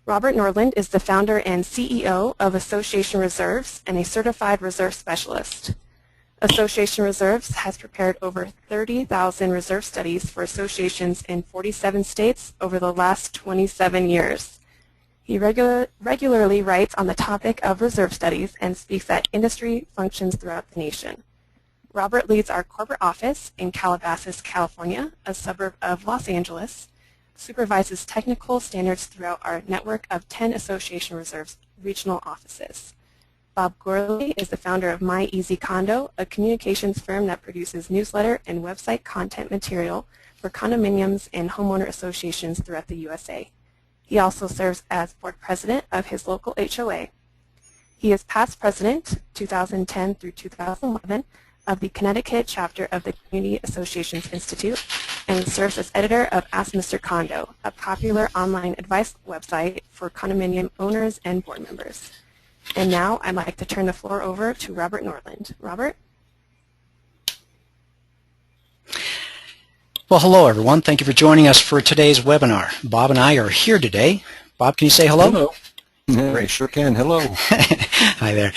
Robert Nordlund is the founder and CEO of Association Reserves and a certified reserve specialist. Association Reserves has prepared over 30,000 reserve studies for associations in 47 states over the last 27 years. He regularly writes on the topic of reserve studies and speaks at industry functions throughout the nation. Robert leads our corporate office in Calabasas, California, a suburb of Los Angeles, supervises technical standards throughout our network of 10 Association Reserves regional offices. Bob Gourley is the founder of MyEzCondo, a communications firm that produces newsletter and website content material for condominiums and homeowner associations throughout the USA. He also serves as board president of his local HOA. He is past president, 2010 through 2011, of the Connecticut chapter of the Community Associations Institute, and serves as editor of Ask Mr. Condo, a popular online advice website for condominium owners and board members. And now I'd like to turn the floor over to Robert Nordlund. Robert? Well, hello everyone. Thank you for joining us for today's webinar. Bob and I are here today. Bob, can you say hello? Hello. Yeah, I sure can. Hello. Hi there.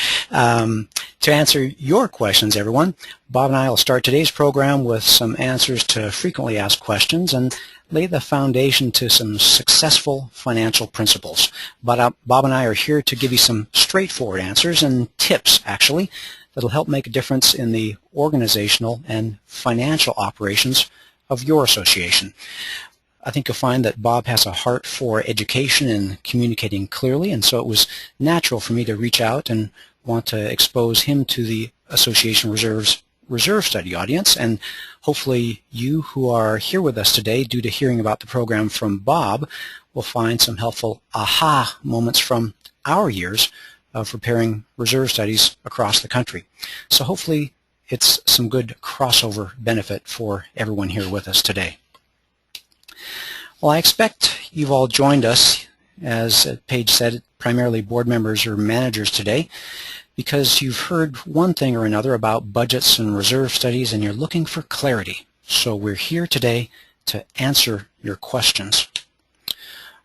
To answer your questions, everyone, Bob and I will start today's program with some answers to frequently asked questions and lay the foundation to some successful financial principles. But Bob and I are here to give you some straightforward answers and tips, actually, that'll help make a difference in the organizational and financial operations of your association. I think you'll find that Bob has a heart for education and communicating clearly, and so it was natural for me to reach out and want to expose him to the Association Reserves reserve study audience, and hopefully you who are here with us today due to hearing about the program from Bob will find some helpful aha moments from our years of preparing reserve studies across the country. So hopefully it's some good crossover benefit for everyone here with us today. Well, I expect you've all joined us, as Paige said, primarily board members or managers today, because you've heard one thing or another about budgets and reserve studies and you're looking for clarity. So we're here today to answer your questions.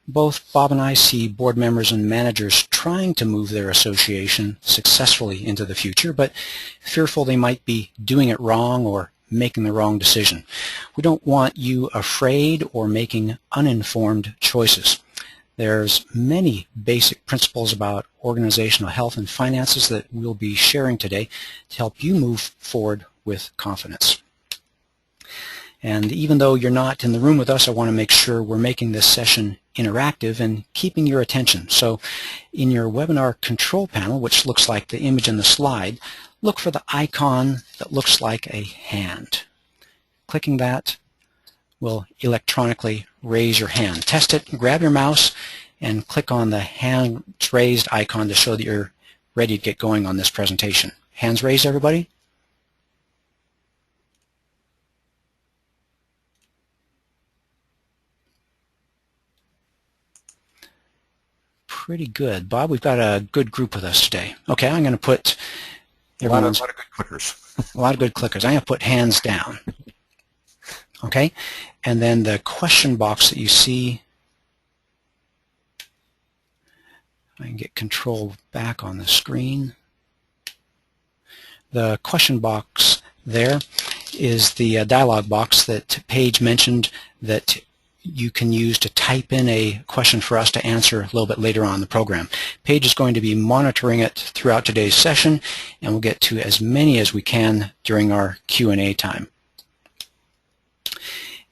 Both Bob and I see board members and managers trying to move their association successfully into the future, but fearful they might be doing it wrong or making the wrong decision. We don't want you afraid or making uninformed choices. There's many basic principles about organizational health and finances that we'll be sharing today to help you move forward with confidence. And even though you're not in the room with us, I want to make sure we're making this session interactive and keeping your attention. So in your webinar control panel, which looks like the image in the slide, look for the icon that looks like a hand. Clicking that will electronically raise your hand. Test it, grab your mouse, and click on the hands raised icon to show that you're ready to get going on this presentation. Hands raised, everybody? Pretty good. Bob, we've got a good group with us today. Okay, I'm going to put a lot of good clickers. A lot of good clickers. I'm going to put hands down. Okay, and then the question box that you see, I can get control back on the screen. The question box there is the dialog box that Paige mentioned that you can use to type in a question for us to answer a little bit later on in the program. Paige is going to be monitoring it throughout today's session, and we'll get to as many as we can during our Q&A time.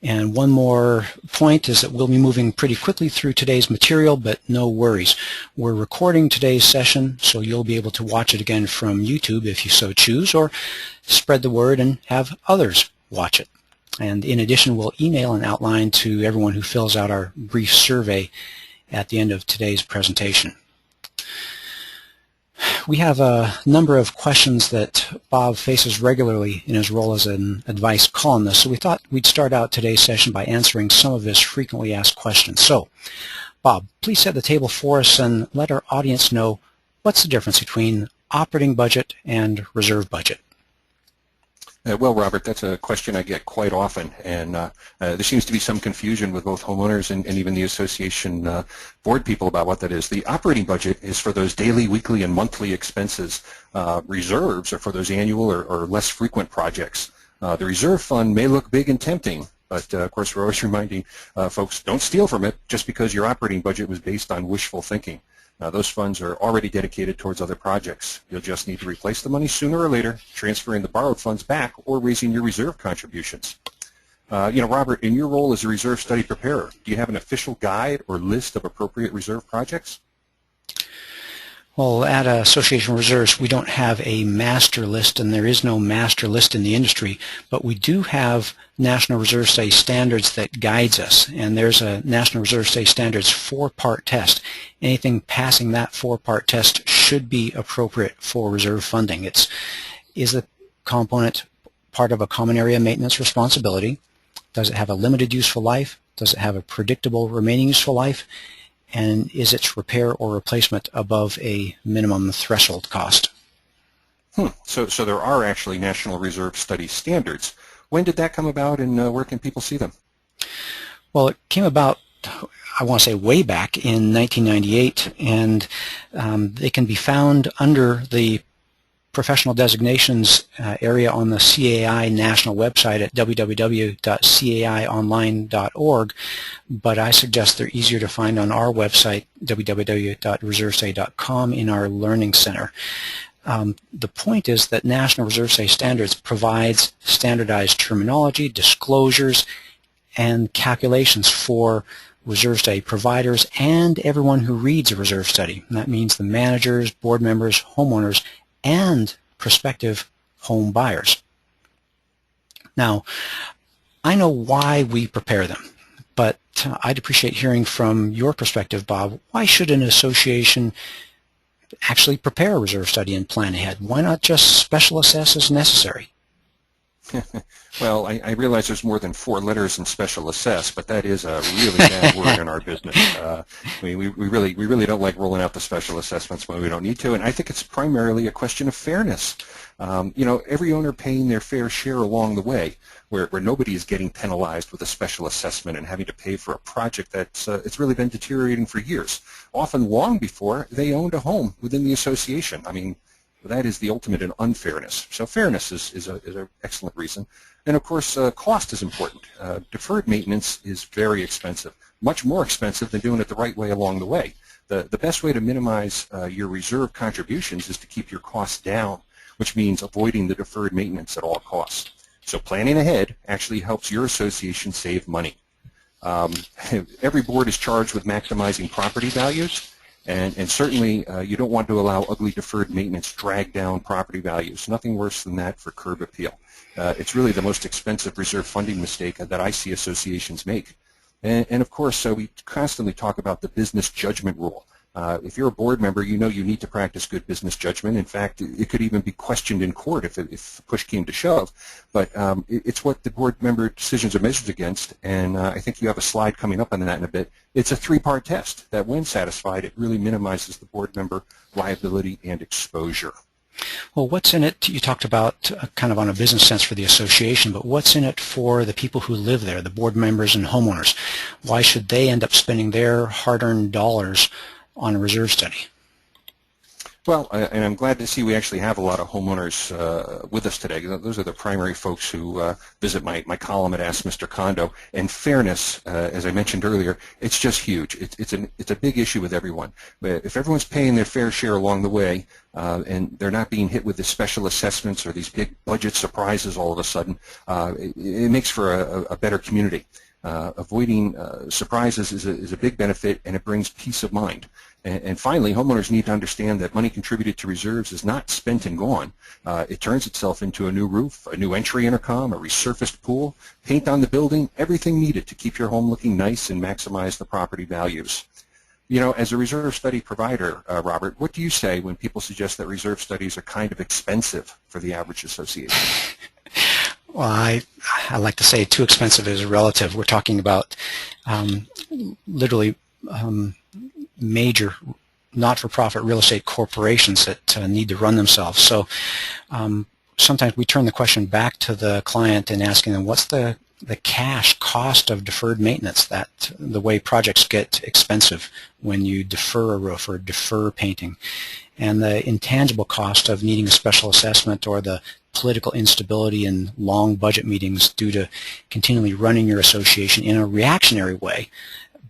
And one more point is that we'll be moving pretty quickly through today's material, but no worries. We're recording today's session, so you'll be able to watch it again from YouTube if you so choose, or spread the word and have others watch it. And in addition, we'll email an outline to everyone who fills out our brief survey at the end of today's presentation. We have a number of questions that Bob faces regularly in his role as an advice columnist, so we thought we'd start out today's session by answering some of his frequently asked questions. So, Bob, please set the table for us and let our audience know what's the difference between operating budget and reserve budget. Well, Robert, that's a question I get quite often, and there seems to be some confusion with both homeowners and even the association board people about what that is. The operating budget is for those daily, weekly, and monthly expenses. Reserves are for those annual or less frequent projects. The reserve fund may look big and tempting, but of course we're always reminding folks, don't steal from it just because your operating budget was based on wishful thinking. Those funds are already dedicated towards other projects. You'll just need to replace the money sooner or later, transferring the borrowed funds back or raising your reserve contributions. Robert, in your role as a reserve study preparer, do you have an official guide or list of appropriate reserve projects? Well, at Association Reserves, we don't have a master list, and there is no master list in the industry, but we do have National Reserve Study Standards that guides us, and there's a National Reserve Study Standards 4-part test. Anything passing that 4-part test should be appropriate for reserve funding. Is the component part of a common area maintenance responsibility? Does it have a limited useful life? Does it have a predictable remaining useful life? And is its repair or replacement above a minimum threshold cost? So there are actually National Reserve Study Standards. When did that come about, and where can people see them? Well, it came about, I want to say, way back in 1998, and they can be found under the professional designations area on the CAI national website at www.caionline.org, but I suggest they're easier to find on our website, www.reservestudy.com, in our Learning Center. The point is that National Reserve Study Standards provides standardized terminology, disclosures, and calculations for reserve study providers and everyone who reads a reserve study. And that means the managers, board members, homeowners, and prospective home buyers. Now, I know why we prepare them, but I'd appreciate hearing from your perspective, Bob. Why should an association actually prepare a reserve study and plan ahead? Why not just special assess as necessary? Well, I realize there's more than 4 letters in special assess, but that is a really bad word in our business. We really don't like rolling out the special assessments when we don't need to, and I think it's primarily a question of fairness. Every owner paying their fair share along the way, where nobody is getting penalized with a special assessment and having to pay for a project that's it's really been deteriorating for years, often long before they owned a home within the association. I mean, that is the ultimate in unfairness. So fairness is an excellent reason. And of course, cost is important. Deferred maintenance is very expensive, much more expensive than doing it the right way along the way. The best way to minimize your reserve contributions is to keep your costs down, which means avoiding the deferred maintenance at all costs. So planning ahead actually helps your association save money. Every board is charged with maximizing property values. And certainly you don't want to allow ugly deferred maintenance drag down property values. Nothing worse than that for curb appeal. It's really the most expensive reserve funding mistake that I see associations make. And of course, we constantly talk about the business judgment rule. If you're a board member, you know you need to practice good business judgment. In fact, it could even be questioned in court if push came to shove. But it's what the board member decisions are measured against, and I think you have a slide coming up on that in a bit. It's a 3-part test that, when satisfied, it really minimizes the board member liability and exposure. Well, what's in it? You talked about kind of on a business sense for the association, but what's in it for the people who live there, the board members and homeowners? Why should they end up spending their hard-earned dollars on a reserve study? Well, and I'm glad to see we actually have a lot of homeowners with us today. Those are the primary folks who visit my column at Ask Mr. Condo. And fairness, as I mentioned earlier, it's just huge. It's a big issue with everyone. But if everyone's paying their fair share along the way, and they're not being hit with the special assessments or these big budget surprises all of a sudden, it makes for a better community. Avoiding surprises is a big benefit, and it brings peace of mind. And finally, homeowners need to understand that money contributed to reserves is not spent and gone. It turns itself into a new roof, a new entry intercom, a resurfaced pool, paint on the building, everything needed to keep your home looking nice and maximize the property values. As a reserve study provider, Robert, what do you say when people suggest that reserve studies are kind of expensive for the average association? Well, I like to say too expensive is relative. We're talking about literally major not-for-profit real estate corporations that need to run themselves. So sometimes we turn the question back to the client and asking them, what's the cash cost of deferred maintenance, that the way projects get expensive when you defer a roof or defer painting, and the intangible cost of needing a special assessment, or the political instability in long budget meetings due to continually running your association in a reactionary way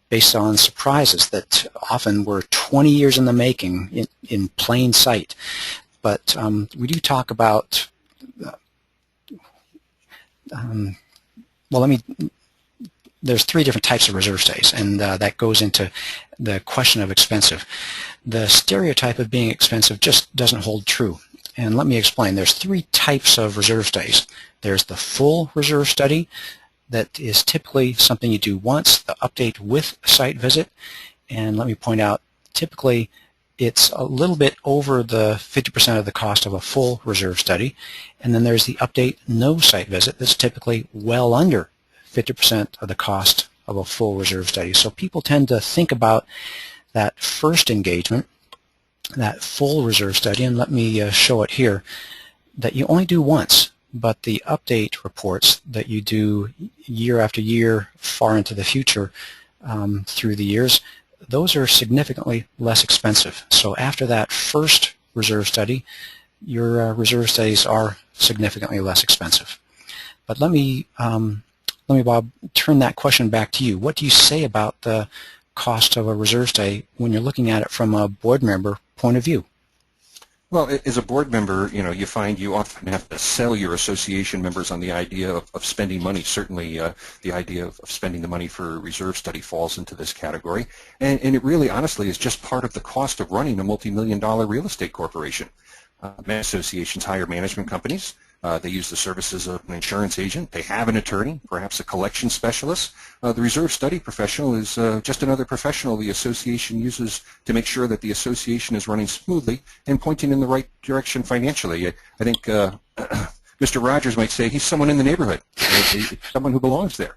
based on surprises that often were 20 years in the making in plain sight. But we do talk about there's three different types of reserve stays, and that goes into the question of expensive. The stereotype of being expensive just doesn't hold true. And let me explain. There's three types of reserve stays. There's the full reserve study that is typically something you do once, the update with a site visit. And let me point out, typically it's a little bit over the 50% of the cost of a full reserve study. And then there's the update no site visit that's typically well under 50% of the cost of a full reserve study. So people tend to think about that first engagement, that full reserve study, and let me show it here, that you only do once, but the update reports that you do year after year far into the future through the years, those are significantly less expensive. So after that first reserve study, your reserve studies are significantly less expensive. But let me, Bob, turn that question back to you. What do you say about the cost of a reserve study when you're looking at it from a board member point of view? Well, as a board member, you find you often have to sell your association members on the idea of spending money. Certainly, the idea of spending the money for a reserve study falls into this category. And it really, honestly, is just part of the cost of running a multi-million-dollar real estate corporation. Many associations hire management companies. They use the services of an insurance agent. They have an attorney, perhaps a collection specialist. The reserve study professional is just another professional the association uses to make sure that the association is running smoothly and pointing in the right direction financially. I think Mr. Rogers might say he's someone in the neighborhood, someone who belongs there.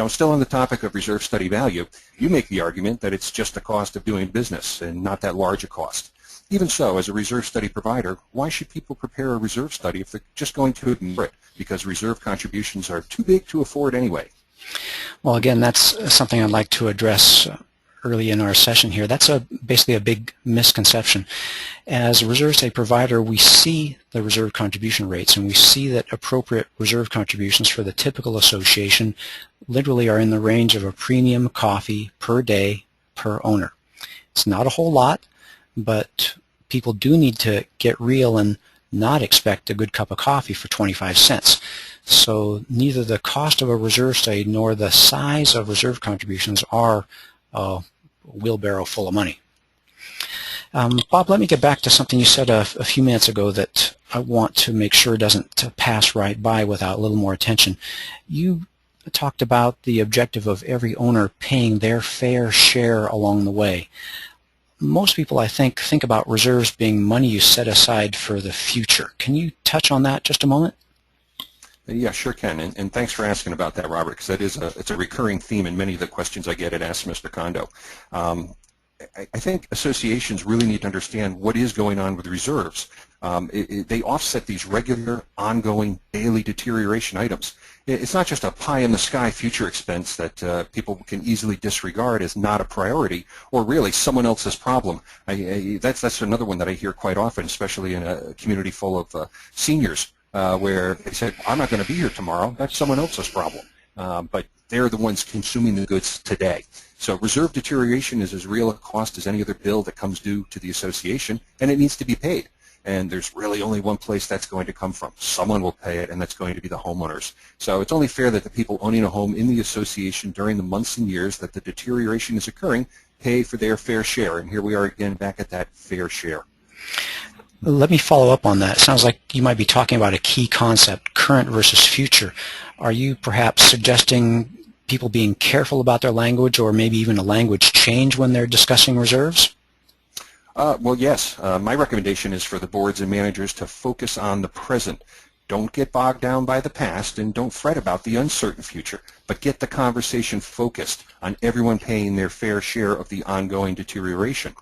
Still on the topic of reserve study value, you make the argument that it's just the cost of doing business and not that large a cost. Even so, as a reserve study provider, why should people prepare a reserve study if they're just going to ignore it because reserve contributions are too big to afford anyway? Well, again, that's something I'd like to address early in our session here. That's basically a big misconception. As a reserve study provider, we see the reserve contribution rates, and we see that appropriate reserve contributions for the typical association literally are in the range of a premium coffee per day per owner. It's not a whole lot, but people do need to get real and not expect a good cup of coffee for 25 cents. So neither the cost of a reserve study nor the size of reserve contributions are a wheelbarrow full of money. Bob, let me get back to something you said a few minutes ago that I want to make sure doesn't pass right by without a little more attention. You talked about the objective of every owner paying their fair share along the way. Most people, I think about reserves being money you set aside for the future. Can you touch on that just a moment? Yeah, sure can, and thanks for asking about that, Robert, because it's a recurring theme in many of the questions I get at Ask Mr. Condo. I think associations really need to understand what is going on with reserves. They offset these regular, ongoing, daily deterioration items. It's not just a pie-in-the-sky future expense that people can easily disregard as not a priority or really someone else's problem. That's another one that I hear quite often, especially in a community full of seniors, where they say, I'm not going to be here tomorrow. That's someone else's problem. But they're the ones consuming the goods today. So reserve deterioration is as real a cost as any other bill that comes due to the association, and it needs to be paid. And there's really only one place that's going to come from. Someone will pay it, and that's going to be the homeowners. So it's only fair that the people owning a home in the association during the months and years that the deterioration is occurring pay for their fair share. And here we are again back at that fair share. Let me follow up on that. It sounds like you might be talking about a key concept, current versus future. Are you perhaps suggesting people being careful about their language, or maybe even a language change when they're discussing reserves? Well, yes. My recommendation is for the boards and managers to focus on the present. Don't get bogged down by the past, and don't fret about the uncertain future, but get the conversation focused on everyone paying their fair share of the ongoing deterioration.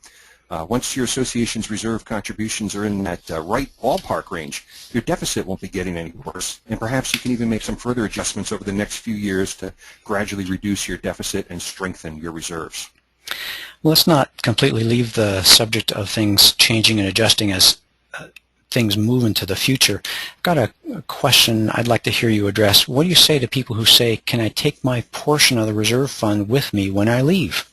Once your association's reserve contributions are in that right ballpark range, your deficit won't be getting any worse, and perhaps you can even make some further adjustments over the next few years to gradually reduce your deficit and strengthen your reserves. Let's not completely leave the subject of things changing and adjusting as things move into the future. I've got a question I'd like to hear you address. What do you say to people who say, can I take my portion of the reserve fund with me when I leave?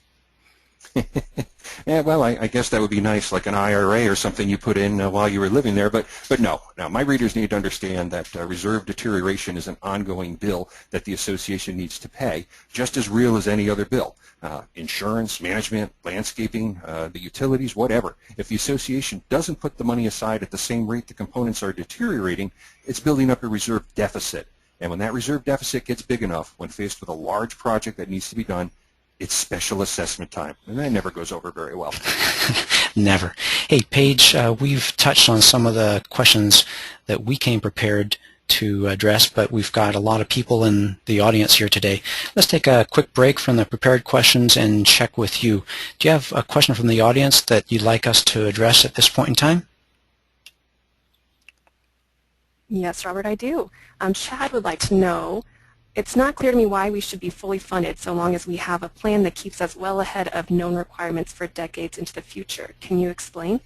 Yeah, well, I guess that would be nice, like an IRA or something you put in while you were living there, but no. Now, my readers need to understand that reserve deterioration is an ongoing bill that the association needs to pay, just as real as any other bill. Insurance, management, landscaping, the utilities, whatever. If the association doesn't put the money aside at the same rate the components are deteriorating, it's building up a reserve deficit. And when that reserve deficit gets big enough, when faced with a large project that needs to be done, it's special assessment time, and that never goes over very well. Never. Hey, Paige, we've touched on some of the questions that we came prepared to address, but we've got a lot of people in the audience here today. Let's take a quick break from the prepared questions and check with you. Do you have a question from the audience that you'd like us to address at this point in time? Yes, Robert, I do. Chad would like to know, it's not clear to me why we should be fully funded so long as we have a plan that keeps us well ahead of known requirements for decades into the future. Can you explain?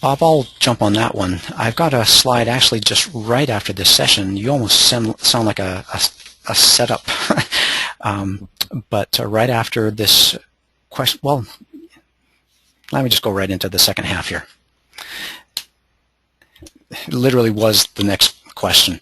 Bob, I'll jump on that one. I've got a slide actually just right after this session. You almost sound like a setup. But right after this question, well, let me just go right into the second half here. It literally was the next question.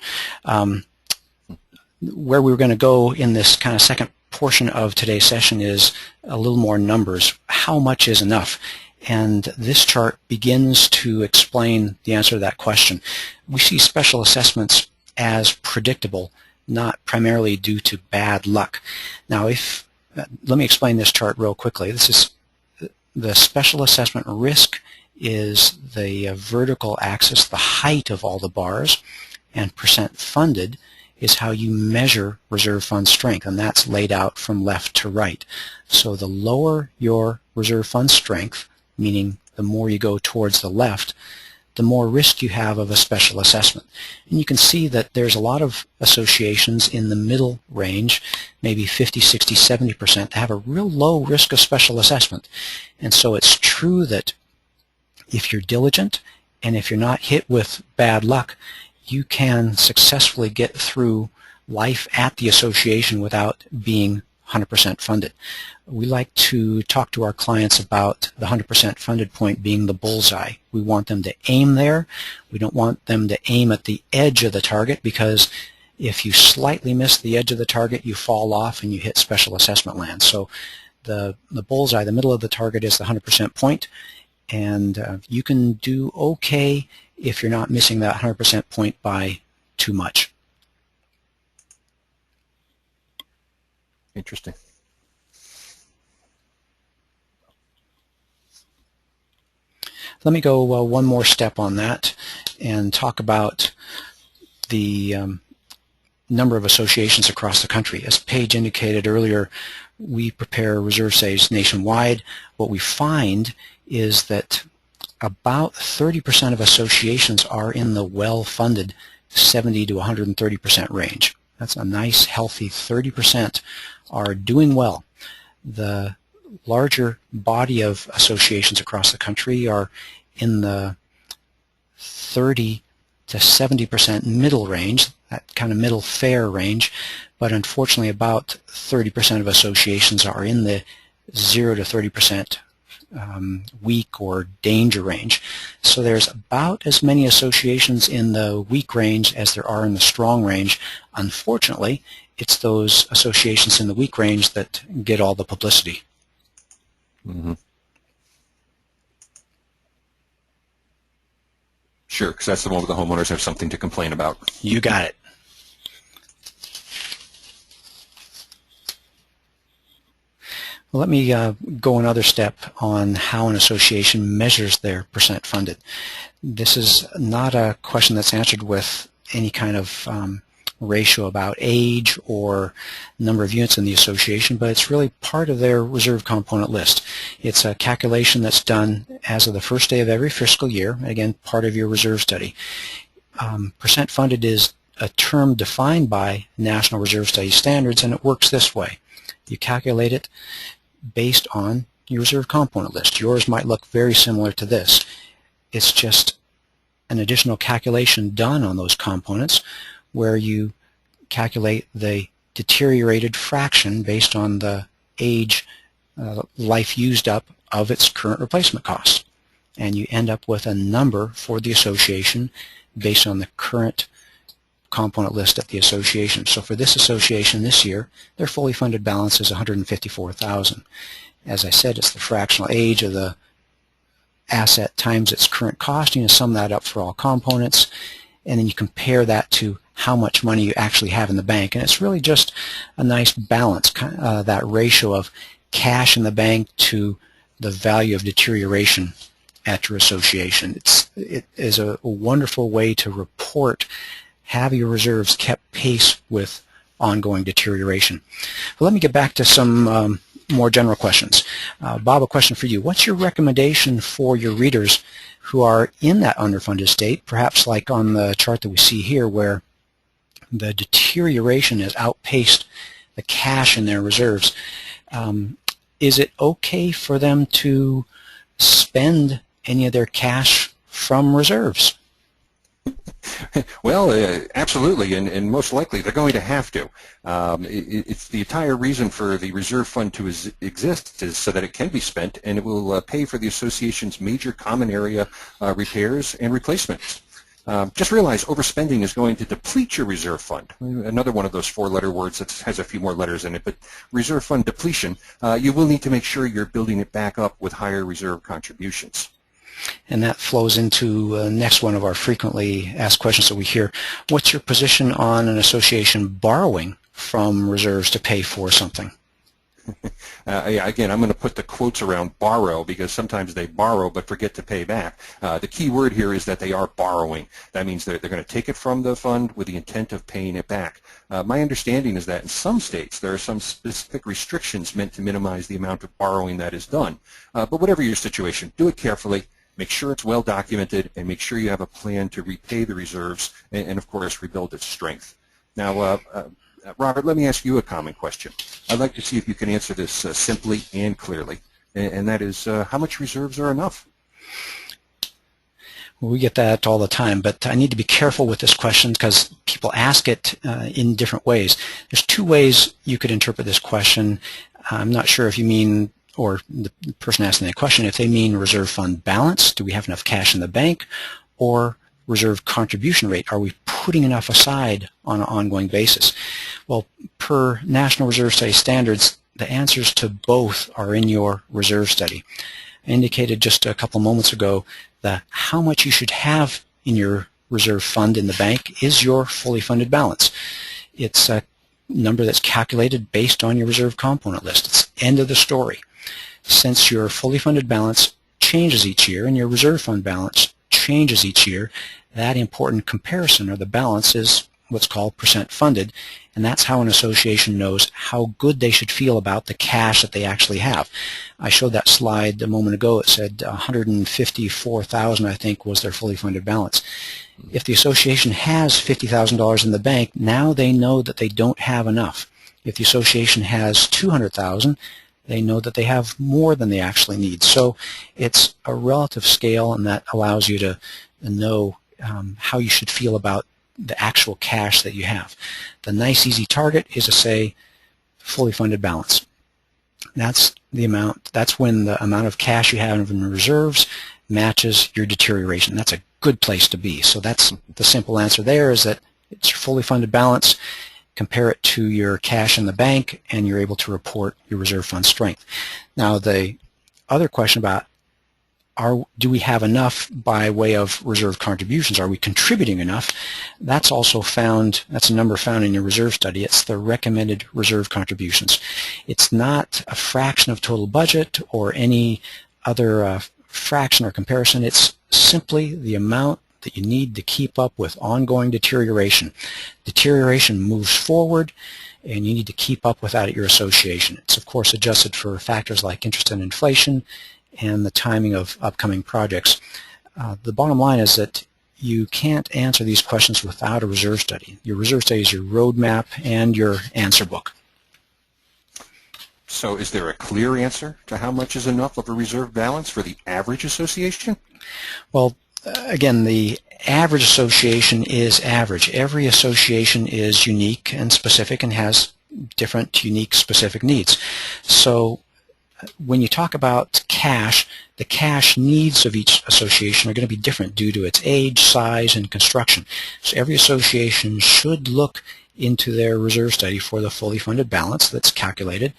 Where we were going to go in this kind of second portion of today's session is a little more numbers. How much is enough? And this chart begins to explain the answer to that question. We see special assessments as predictable, not primarily due to bad luck. Now, let me explain this chart real quickly. This is the special assessment risk is the vertical axis, the height of all the bars, and percent funded is how you measure reserve fund strength, and that's laid out from left to right. So the lower your reserve fund strength, meaning the more you go towards the left, the more risk you have of a special assessment. And you can see that there's a lot of associations in the middle range, maybe 50, 60, 70%, that have a real low risk of special assessment. And so it's true that if you're diligent and if you're not hit with bad luck, you can successfully get through life at the association without being 100% funded. We like to talk to our clients about the 100% funded point being the bullseye. We want them to aim there. We don't want them to aim at the edge of the target, because if you slightly miss the edge of the target, you fall off and you hit special assessment land. So the bullseye, the middle of the target, is the 100% point, and you can do okay if you're not missing that 100% point by too much. Interesting. Let me go one more step on that and talk about the number of associations across the country. As Paige indicated earlier, we prepare reserve saves nationwide. What we find is that about 30% of associations are in the well-funded 70 to 130% range. That's a nice, healthy 30% are doing well. The larger body of associations across the country are in the 30 to 70% middle range, that kind of middle fair range, but unfortunately about 30% of associations are in the 0 to 30% weak or danger range. So there's about as many associations in the weak range as there are in the strong range. Unfortunately, it's those associations in the weak range that get all the publicity. Mm-hmm. Sure, because that's the one where the homeowners have something to complain about. You got it. Well, let me go another step on how an association measures their percent funded. This is not a question that's answered with any kind of ratio about age or number of units in the association, but it's really part of their reserve component list. It's a calculation that's done as of the first day of every fiscal year, again, part of your reserve study. Percent funded is a term defined by National Reserve Study Standards, and it works this way. You calculate it based on your reserve component list. Yours might look very similar to this. It's just an additional calculation done on those components where you calculate the deteriorated fraction based on the age, life used up of its current replacement cost. And you end up with a number for the association based on the current component list at the association. So for this association this year, their fully funded balance is $154,000. As I said, it's the fractional age of the asset times its current cost. You sum that up for all components, and then you compare that to how much money you actually have in the bank. And it's really just a nice balance, that ratio of cash in the bank to the value of deterioration at your association. It is a wonderful way to report, have your reserves kept pace with ongoing deterioration. Well, let me get back to some more general questions. Bob, a question for you. What's your recommendation for your readers who are in that underfunded state, perhaps like on the chart that we see here where the deterioration has outpaced the cash in their reserves? Is it okay for them to spend any of their cash from reserves? Well, absolutely, and most likely they're going to have to. It's the entire reason for the reserve fund to exist is so that it can be spent, and it will pay for the association's major common area repairs and replacements. Just realize overspending is going to deplete your reserve fund. Another one of those four-letter words that has a few more letters in it, but reserve fund depletion, you will need to make sure you're building it back up with higher reserve contributions. And that flows into next one of our frequently asked questions that we hear. What's your position on an association borrowing from reserves to pay for something? Again, I'm going to put the quotes around borrow because sometimes they borrow but forget to pay back. The key word here is that they are borrowing. That means they're going to take it from the fund with the intent of paying it back. My understanding is that in some states there are some specific restrictions meant to minimize the amount of borrowing that is done. But whatever your situation, do it carefully. Make sure it's well documented, and make sure you have a plan to repay the reserves and of course, rebuild its strength. Now, Robert, let me ask you a common question. I'd like to see if you can answer this simply and clearly, and that is, how much reserves are enough? Well, we get that all the time, but I need to be careful with this question because people ask it in different ways. There's two ways you could interpret this question. I'm not sure if you mean, or the person asking that question, if they mean reserve fund balance, do we have enough cash in the bank, or reserve contribution rate, are we putting enough aside on an ongoing basis? Well, per National Reserve Study Standards, the answers to both are in your reserve study. I indicated just a couple moments ago that how much you should have in your reserve fund in the bank is your fully funded balance. It's a number that's calculated based on your reserve component list. It's the end of the story. Since your fully funded balance changes each year and your reserve fund balance changes each year, that important comparison, or the balance, is what's called percent funded, and that's how an association knows how good they should feel about the cash that they actually have. I showed that slide a moment ago. It said $154,000, I think, was their fully funded balance. If the association has $50,000 in the bank, now they know that they don't have enough. If the association has $200,000, they know that they have more than they actually need. So it's a relative scale, and that allows you to know how you should feel about the actual cash that you have. The nice, easy target is to say fully funded balance. That's the amount. That's when the amount of cash you have in reserves matches your deterioration. That's a good place to be. So that's the simple answer there, is that it's your fully funded balance. Compare it to your cash in the bank, and you're able to report your reserve fund strength. Now, the other question about do we have enough by way of reserve contributions? Are we contributing enough? That's also found, that's a number found in your reserve study. It's the recommended reserve contributions. It's not a fraction of total budget or any other fraction or comparison. It's simply the amount that you need to keep up with ongoing deterioration. Deterioration moves forward. and you need to keep up with that at your association. It's of course adjusted for factors like interest and inflation and the timing of upcoming projects. The bottom line is that you can't answer these questions without a reserve study. Your reserve study is your roadmap and your answer book. So is there a clear answer to how much is enough of a reserve balance for the average association? Well, again, the average association is average. Every association is unique and specific and has different, unique, specific needs. So when you talk about cash, the cash needs of each association are going to be different due to its age, size, and construction. So every association should look into their reserve study for the fully funded balance that's calculated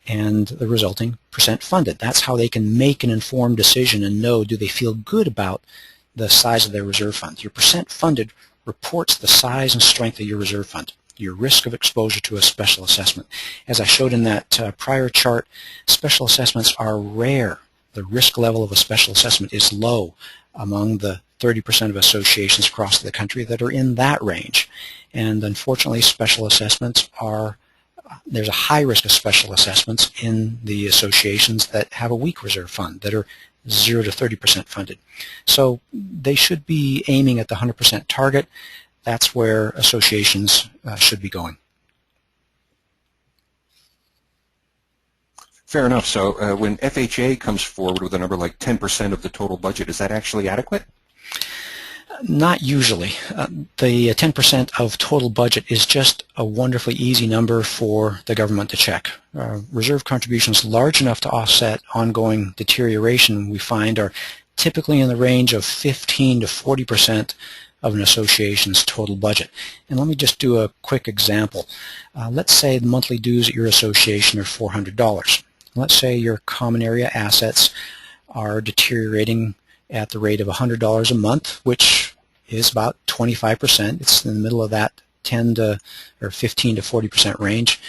and the resulting percent funded. That's how they can make an informed decision and know, do they feel good about the size of their reserve fund. Your percent funded reports the size and strength of your reserve fund, your risk of exposure to a special assessment. As I showed in that prior chart, special assessments are rare. The risk level of a special assessment is low among the 30% of associations across the country that are in that range. And unfortunately, special assessments are, there's a high risk of special assessments in the associations that have a weak reserve fund, that are 0 to 30% funded. So they should be aiming at the 100% target. That's where associations should be going. Fair enough. So when FHA comes forward with a number like 10% of the total budget, is that actually adequate? Not usually. The 10% of total budget is just a wonderfully easy number for the government to check. Reserve contributions large enough to offset ongoing deterioration, we find, are typically in the range of 15 to 40% of an association's total budget. And let me just do a quick example. Let's say the monthly dues at your association are $400. Let's say your common area assets are deteriorating at the rate of $100 a month, which is about 25%. It's in the middle of that 10 to or 15 to 40% range.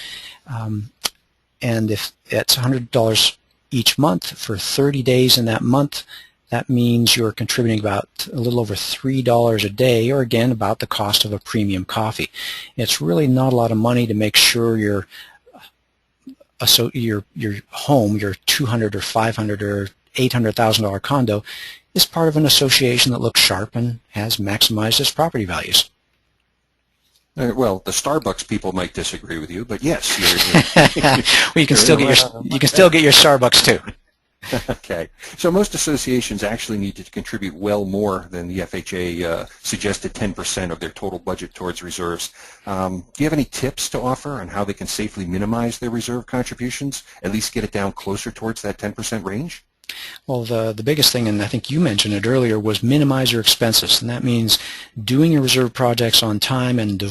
And if it's $100 each month for 30 days in that month, that means you're contributing about a little over $3 a day, or again about the cost of a premium coffee. It's really not a lot of money to make sure your home, your $200 or $500 or $800,000 condo, is part of an association that looks sharp and has maximized its property values. Well, the Starbucks people might disagree with you, but yes, well, you can still get your Starbucks too. Okay. So most associations actually need to contribute well more than the FHA suggested 10% of their total budget towards reserves. Do you have any tips to offer on how they can safely minimize their reserve contributions, at least get it down closer towards that 10% range? Well, the biggest thing, and I think you mentioned it earlier, was minimize your expenses. And that means doing your reserve projects on time and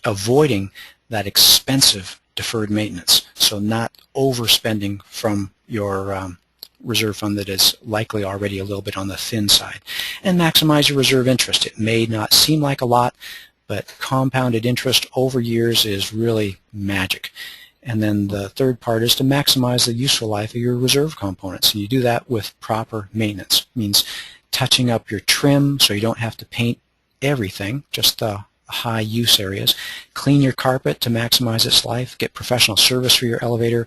avoiding that expensive deferred maintenance. So not overspending from your reserve fund that is likely already a little bit on the thin side. And maximize your reserve interest. It may not seem like a lot, but compounded interest over years is really magic. And then the third part is to maximize the useful life of your reserve components. And you do that with proper maintenance. It means touching up your trim so you don't have to paint everything, just the high use areas. Clean your carpet to maximize its life. Get professional service for your elevator.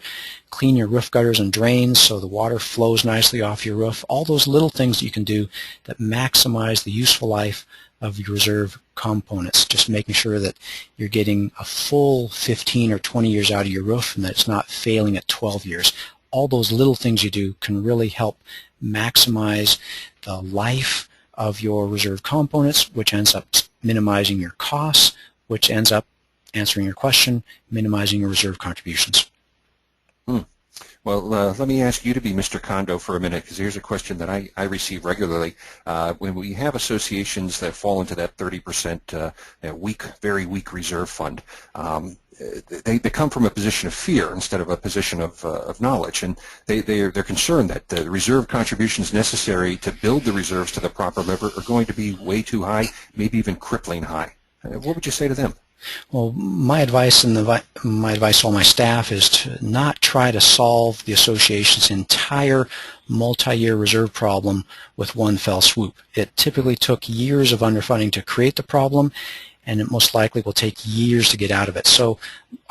Clean your roof gutters and drains so the water flows nicely off your roof. All those little things that you can do that maximize the useful life of your reserve components, just making sure that you're getting a full 15 or 20 years out of your roof and that it's not failing at 12 years. All those little things you do can really help maximize the life of your reserve components, which ends up minimizing your costs, which ends up answering your question, minimizing your reserve contributions. Well, let me ask you to be Mr. Condo for a minute, because here's a question that I receive regularly. When we have associations that fall into that 30% very weak reserve fund, they come from a position of fear instead of a position of knowledge, and they're concerned that the reserve contributions necessary to build the reserves to the proper level are going to be way too high, maybe even crippling high. What would you say to them? Well, my advice and my advice to all my staff is to not try to solve the association's entire multi-year reserve problem with one fell swoop. It typically took years of underfunding to create the problem, and it most likely will take years to get out of it. So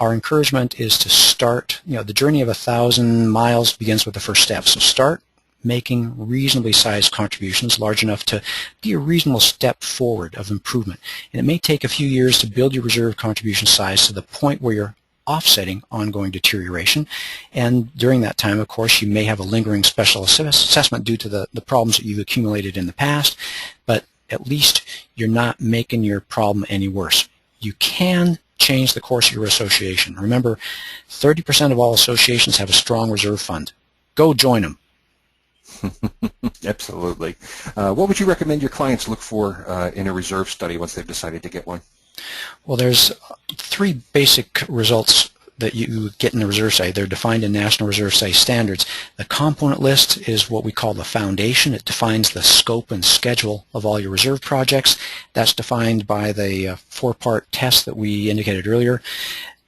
our encouragement is to start, the journey of 1,000 miles begins with the first step. So start making reasonably sized contributions, large enough to be a reasonable step forward of improvement. And it may take a few years to build your reserve contribution size to the point where you're offsetting ongoing deterioration. And during that time, of course, you may have a lingering special assessment due to the problems that you've accumulated in the past, but at least you're not making your problem any worse. You can change the course of your association. Remember, 30% of all associations have a strong reserve fund. Go join them. Absolutely. What would you recommend your clients look for in a reserve study once they've decided to get one? Well, there's 3 basic results that you get in a reserve study. They're defined in National Reserve Study standards. The component list is what we call the foundation. It defines the scope and schedule of all your reserve projects. That's defined by the 4-part test that we indicated earlier.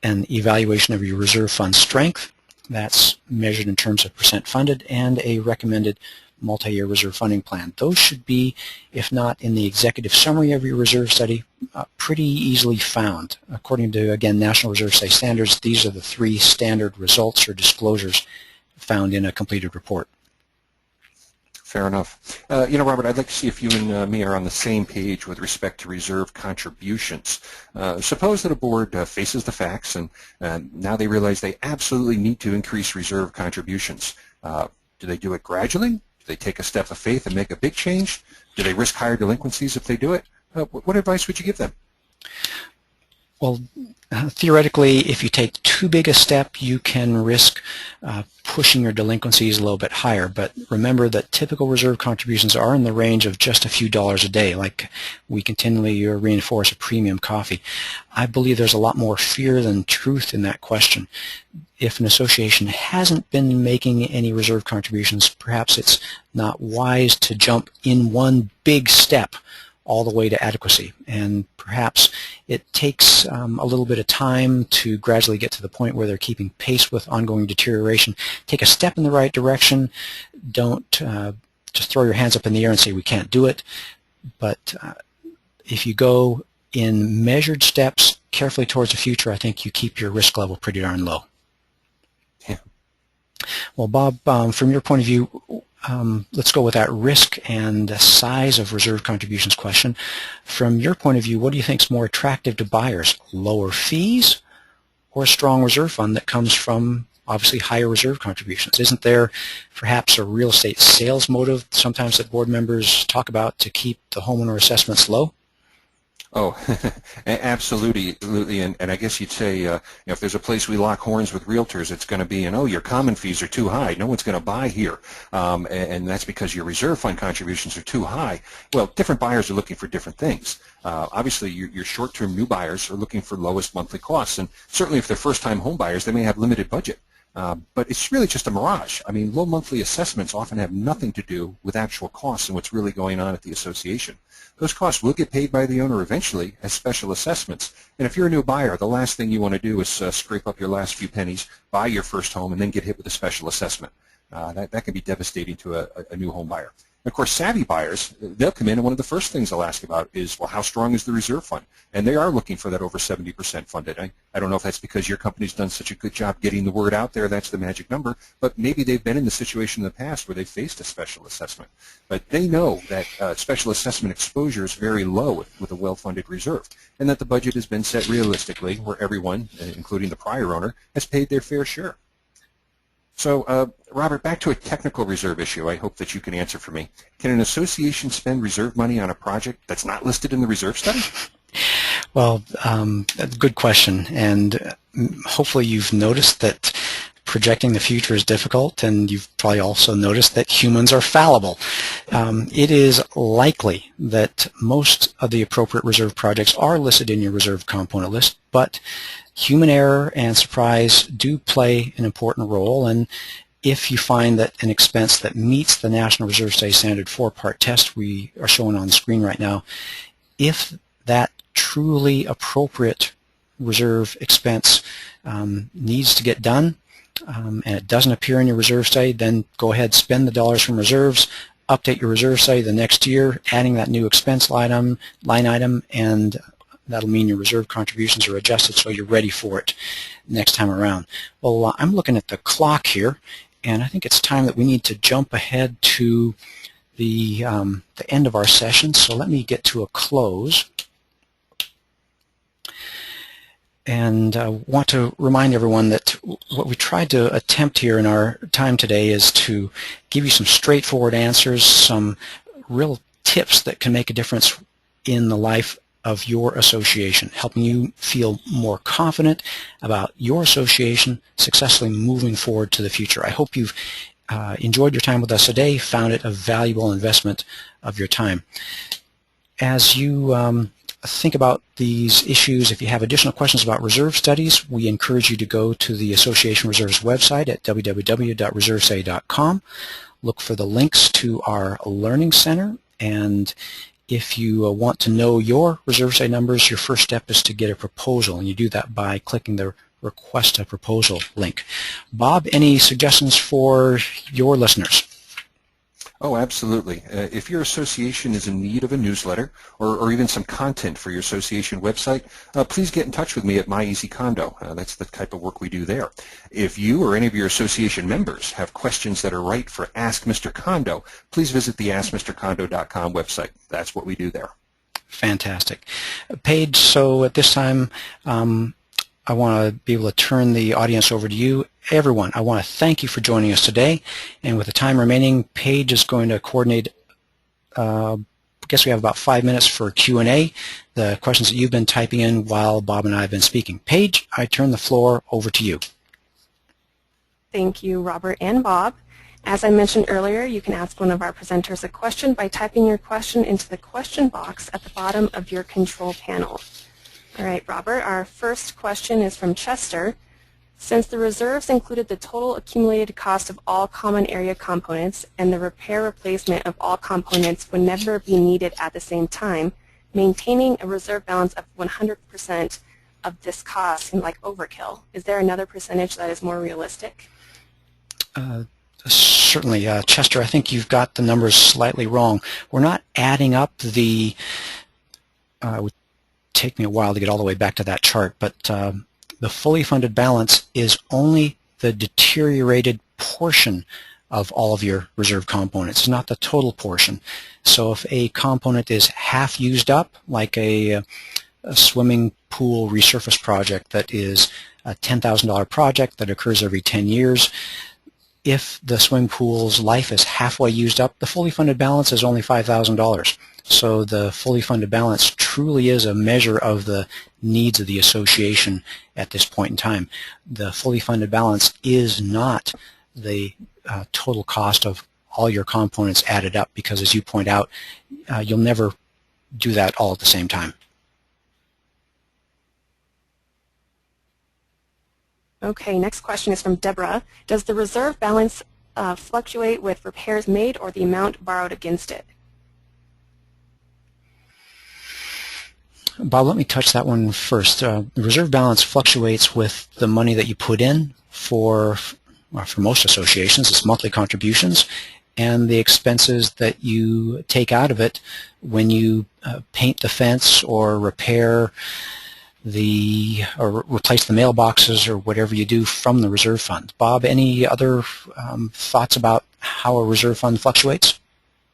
An evaluation of your reserve fund strength. That's measured in terms of percent funded, and a recommended multi-year reserve funding plan. Those should be, if not in the executive summary of your reserve study, pretty easily found. According to, again, National Reserve Study standards, these are the 3 standard results or disclosures found in a completed report. Fair enough. Robert, I'd like to see if you and me are on the same page with respect to reserve contributions. Suppose that a board faces the facts and now they realize they absolutely need to increase reserve contributions. Do they do it gradually? Do they take a step of faith and make a big change? Do they risk higher delinquencies if they do it? What advice would you give them? Well, theoretically, if you take too big a step, you can risk pushing your delinquencies a little bit higher. But remember that typical reserve contributions are in the range of just a few dollars a day, like we continually reinforce a premium coffee. I believe there's a lot more fear than truth in that question. If an association hasn't been making any reserve contributions, perhaps it's not wise to jump in one big step all the way to adequacy, and perhaps it takes a little bit of time to gradually get to the point where they're keeping pace with ongoing deterioration. Take a step in the right direction. Don't just throw your hands up in the air and say we can't do it, but if you go in measured steps carefully towards the future, I think you keep your risk level pretty darn low. Yeah. Well, Bob, from your point of view, let's go with that risk and the size of reserve contributions question. From your point of view, what do you think is more attractive to buyers? Lower fees or a strong reserve fund that comes from obviously higher reserve contributions? Isn't there perhaps a real estate sales motive sometimes that board members talk about to keep the homeowner assessments low? Oh, absolutely, and I guess you'd say if there's a place we lock horns with realtors, it's going to be, your common fees are too high. No one's going to buy here, and that's because your reserve fund contributions are too high. Well, different buyers are looking for different things. Obviously, your short-term new buyers are looking for lowest monthly costs, and certainly if they're first-time home buyers, they may have limited budget. But it's really just a mirage. I mean, low monthly assessments often have nothing to do with actual costs and what's really going on at the association. Those costs will get paid by the owner eventually as special assessments. And if you're a new buyer, the last thing you want to do is scrape up your last few pennies, buy your first home, and then get hit with a special assessment. That can be devastating to a new home buyer. Of course, savvy buyers, they'll come in and one of the first things they'll ask about is, well, how strong is the reserve fund? And they are looking for that over 70% funded. I don't know if that's because your company's done such a good job getting the word out there, that's the magic number, but maybe they've been in the situation in the past where they faced a special assessment. But they know that special assessment exposure is very low with a well-funded reserve, and that the budget has been set realistically where everyone, including the prior owner, has paid their fair share. So, Robert, back to a technical reserve issue I hope that you can answer for me. Can an association spend reserve money on a project that's not listed in the reserve study? Well, good question, and hopefully you've noticed that projecting the future is difficult, and you've probably also noticed that humans are fallible. It is likely that most of the appropriate reserve projects are listed in your reserve component list, but human error and surprise do play an important role, and if you find that an expense that meets the National Reserve Study Standard 4-part test we are showing on the screen right now, if that truly appropriate reserve expense needs to get done and it doesn't appear in your reserve study, then go ahead, spend the dollars from reserves, update your reserve study the next year, adding that new expense line item, and That'll mean your reserve contributions are adjusted so you're ready for it next time around. Well, I'm looking at the clock here, and I think it's time that we need to jump ahead to the end of our session, so let me get to a close. And I want to remind everyone that what we tried to attempt here in our time today is to give you some straightforward answers, some real tips that can make a difference in the life of your association, helping you feel more confident about your association successfully moving forward to the future. I hope you've enjoyed your time with us today, found it a valuable investment of your time. As you think about these issues, if you have additional questions about reserve studies, we encourage you to go to the Association Reserves website at www.reservestudy.com. Look for the links to our Learning Center, and if you want to know your reserve study numbers, your first step is to get a proposal, and you do that by clicking the Request a Proposal link. Bob, any suggestions for your listeners? Oh, absolutely. If your association is in need of a newsletter or even some content for your association website, please get in touch with me at MyEzCondo. That's the type of work we do there. If you or any of your association members have questions that are right for Ask Mr. Condo, please visit the AskMrCondo.com website. That's what we do there. Fantastic. Paige, so at this time, I want to be able to turn the audience over to you. Everyone, I want to thank you for joining us today. And with the time remaining, Paige is going to coordinate, I guess we have about 5 minutes for Q&A, the questions that you've been typing in while Bob and I have been speaking. Paige, I turn the floor over to you. Thank you, Robert and Bob. As I mentioned earlier, you can ask one of our presenters a question by typing your question into the question box at the bottom of your control panel. All right, Robert, our first question is from Chester. Since the reserves included the total accumulated cost of all common area components and the repair replacement of all components would never be needed at the same time, maintaining a reserve balance of 100% of this cost seemed like overkill. Is there another percentage that is more realistic? Certainly, Chester, I think you've got the numbers slightly wrong. We're not adding up the take me a while to get all the way back to that chart, but the fully funded balance is only the deteriorated portion of all of your reserve components, not the total portion. So if a component is half used up, like a swimming pool resurface project that is a $10,000 project that occurs every 10 years, if the swimming pool's life is halfway used up, the fully funded balance is only $5,000. So the fully funded balance truly is a measure of the needs of the association at this point in time. The fully funded balance is not the total cost of all your components added up, because as you point out, you'll never do that all at the same time. Okay, next question is from Deborah. Does the reserve balance fluctuate with repairs made or the amount borrowed against it? Bob, let me touch that one first. The reserve balance fluctuates with the money that you put in for most associations. It's monthly contributions and the expenses that you take out of it when you paint the fence or repair or replace the mailboxes or whatever you do from the reserve fund. Bob, any other thoughts about how a reserve fund fluctuates?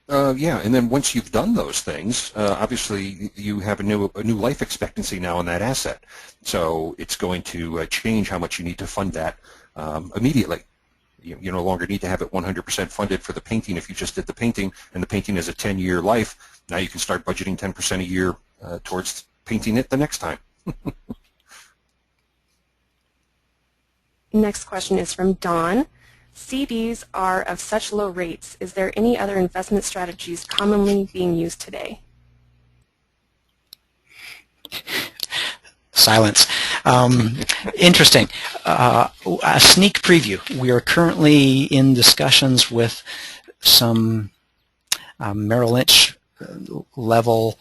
Yeah, and then once you've done those things, obviously you have a new life expectancy now on that asset. So it's going to change how much you need to fund that immediately. You no longer need to have it 100% funded for the painting if you just did the painting, and the painting has a 10-year life. Now you can start budgeting 10% a year towards painting it the next time. Next question is from Dawn. CDs are of such low rates. Is there any other investment strategies commonly being used today? Silence. Interesting. A sneak preview. We are currently in discussions with some Merrill Lynch level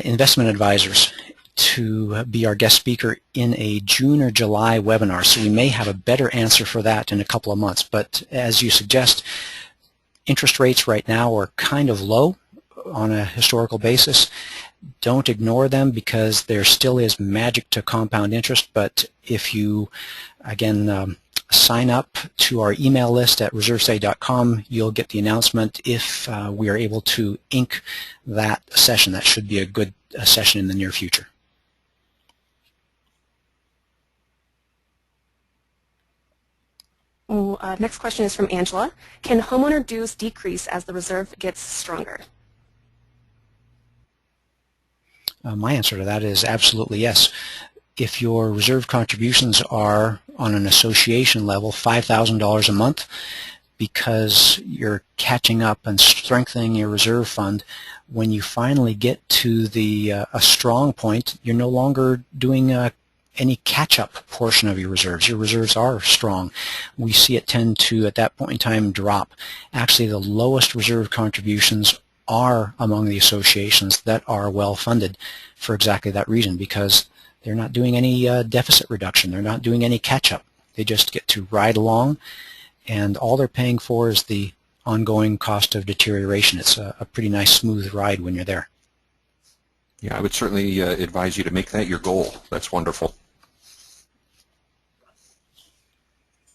investment advisors to be our guest speaker in a June or July webinar, so we may have a better answer for that in a couple of months. But as you suggest, interest rates right now are kind of low on a historical basis. Don't ignore them because there still is magic to compound interest, but if you, again, sign up to our email list at reservestudy.com, you'll get the announcement if we are able to ink that session. That should be a good session in the near future. Next question is from Angela. Can homeowner dues decrease as the reserve gets stronger? My answer to that is absolutely yes. If your reserve contributions are on an association level $5,000 a month because you're catching up and strengthening your reserve fund, when you finally get to a strong point, you're no longer doing any catch-up portion of your reserves. Your reserves are strong. We see it tend to, at that point in time, drop. Actually, the lowest reserve contributions are among the associations that are well-funded for exactly that reason, because they're not doing any deficit reduction. They're not doing any catch-up. They just get to ride along, and all they're paying for is the ongoing cost of deterioration. It's a pretty nice, smooth ride when you're there. Yeah, I would certainly advise you to make that your goal. That's wonderful.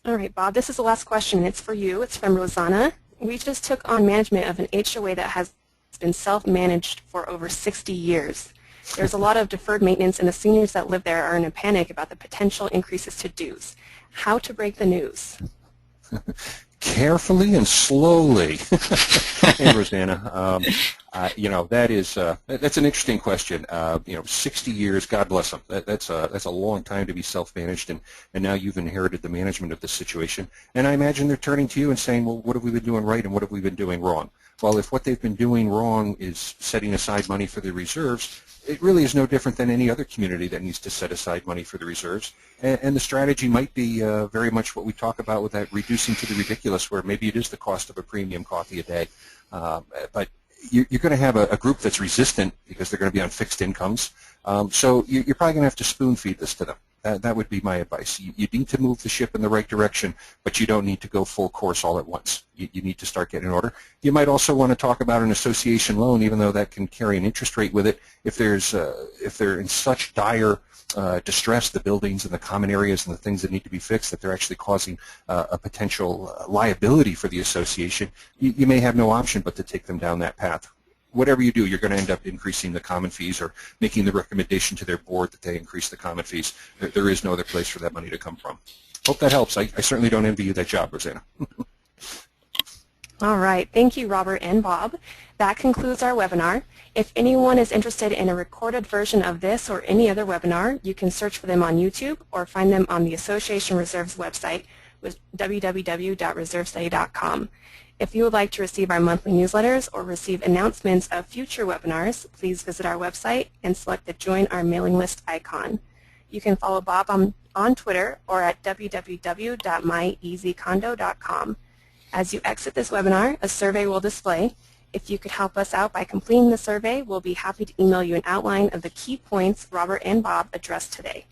All right, Bob, this is the last question. It's for you. It's from Rosanna. We just took on management of an HOA that has been self-managed for over 60 years. There's a lot of deferred maintenance, and the seniors that live there are in a panic about the potential increases to dues. How to break the news? Carefully and slowly. Hey, Rosanna, you know, that's an interesting question. You know, 60 years, God bless them. That's a long time to be self-managed, and now you've inherited the management of the situation. And I imagine they're turning to you and saying, well, what have we been doing right and what have we been doing wrong? Well, if what they've been doing wrong is setting aside money for the reserves, it really is no different than any other community that needs to set aside money for the reserves. And the strategy might be very much what we talk about with that reducing to the ridiculous, where maybe it is the cost of a premium coffee a day. But you're going to have a group that's resistant because they're going to be on fixed incomes. So you're probably going to have to spoon feed this to them. That would be my advice. You need to move the ship in the right direction, but you don't need to go full course all at once. You need to start getting in order. You might also want to talk about an association loan, even though that can carry an interest rate with it. If they're in such dire distress, the buildings and the common areas and the things that need to be fixed, that they're actually causing a potential liability for the association, you may have no option but to take them down that path. Whatever you do, you're going to end up increasing the common fees or making the recommendation to their board that they increase the common fees. There is no other place for that money to come from. Hope that helps. I certainly don't envy you that job, Rosanna. All right. Thank you, Robert and Bob. That concludes our webinar. If anyone is interested in a recorded version of this or any other webinar, you can search for them on YouTube or find them on the Association Reserves website with www.reservestudy.com. If you would like to receive our monthly newsletters or receive announcements of future webinars, please visit our website and select the Join Our Mailing List icon. You can follow Bob on Twitter or at www.MyEzCondo.com. As you exit this webinar, a survey will display. If you could help us out by completing the survey, we'll be happy to email you an outline of the key points Robert and Bob addressed today.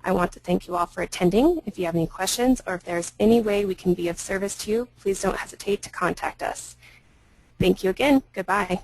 I want to thank you all for attending. If you have any questions or if there's any way we can be of service to you, please don't hesitate to contact us. Thank you again. Goodbye.